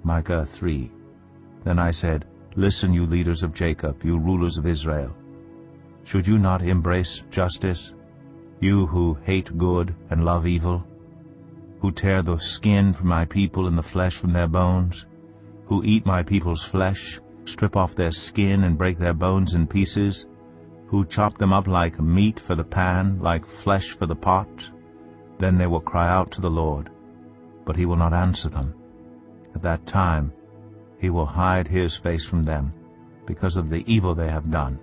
Micah 3. Then I said, Listen, you leaders of Jacob, you rulers of Israel. Should you not embrace justice, you who hate good and love evil, who tear the skin from my people and the flesh from their bones, who eat my people's flesh, strip off their skin and break their bones in pieces, who chop them up like meat for the pan, like flesh for the pot? Then they will cry out to the Lord, but he will not answer them. At that time he will hide his face from them, because of the evil they have done.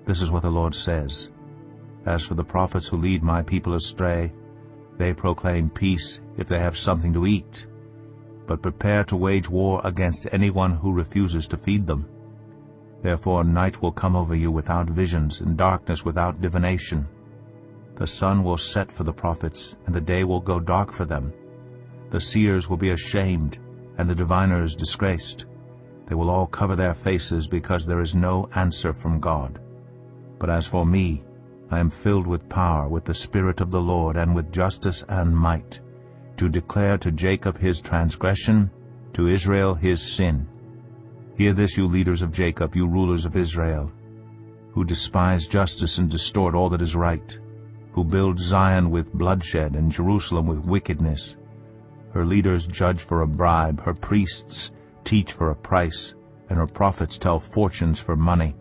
This is what the Lord says. As for the prophets who lead my people astray, they proclaim peace if they have something to eat, but prepare to wage war against anyone who refuses to feed them. Therefore night will come over you without visions, and darkness without divination. The sun will set for the prophets, and the day will go dark for them. The seers will be ashamed, and the diviners disgraced. They will all cover their faces, because there is no answer from God. But as for me, I am filled with power, with the Spirit of the Lord, and with justice and might, to declare to Jacob his transgression, to Israel his sin. Hear this, you leaders of Jacob, you rulers of Israel, who despise justice and distort all that is right, who build Zion with bloodshed and Jerusalem with wickedness. Her leaders judge for a bribe, her priests teach for a price, and her prophets tell fortunes for money.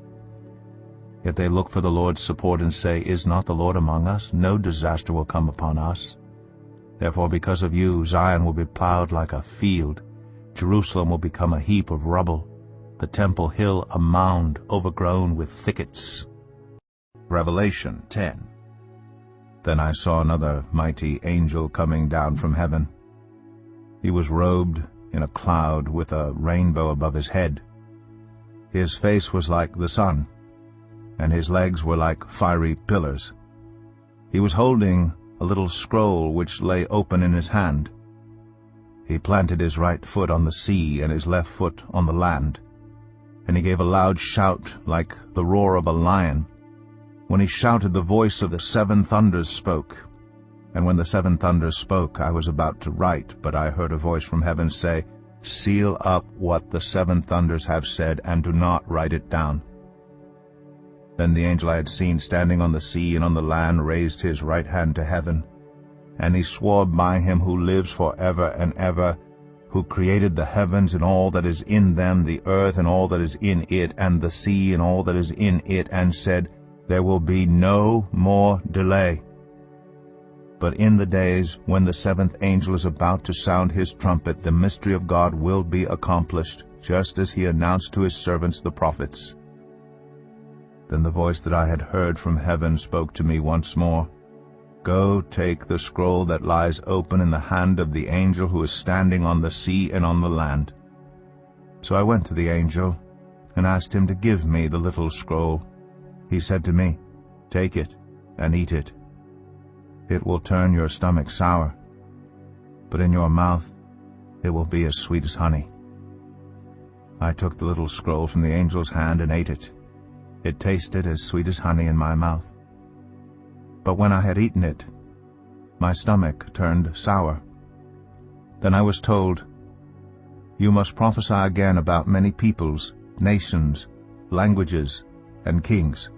Yet they look for the Lord's support and say, Is not the Lord among us? No disaster will come upon us. Therefore, because of you, Zion will be plowed like a field, Jerusalem will become a heap of rubble, the temple hill a mound overgrown with thickets. Revelation 10. Then I saw another mighty angel coming down from heaven. He was robed in a cloud with a rainbow above his head. His face was like the sun, and his legs were like fiery pillars. He was holding a little scroll which lay open in his hand. He planted his right foot on the sea and his left foot on the land, and he gave a loud shout like the roar of a lion. When he shouted, the voice of the seven thunders spoke. And when the seven thunders spoke, I was about to write, but I heard a voice from heaven say, Seal up what the seven thunders have said, and do not write it down. Then the angel I had seen standing on the sea and on the land raised his right hand to heaven, and he swore by him who lives forever and ever, who created the heavens and all that is in them, the earth and all that is in it, and the sea and all that is in it, and said, There will be no more delay. But in the days when the seventh angel is about to sound his trumpet, the mystery of God will be accomplished, just as he announced to his servants the prophets. Then the voice that I had heard from heaven spoke to me once more, Go, take the scroll that lies open in the hand of the angel who is standing on the sea and on the land. So I went to the angel and asked him to give me the little scroll. He said to me, Take it and eat it. It will turn your stomach sour, but in your mouth it will be as sweet as honey. I took the little scroll from the angel's hand and ate it. It tasted as sweet as honey in my mouth. But when I had eaten it, my stomach turned sour. Then I was told, You must prophesy again about many peoples, nations, languages, and kings.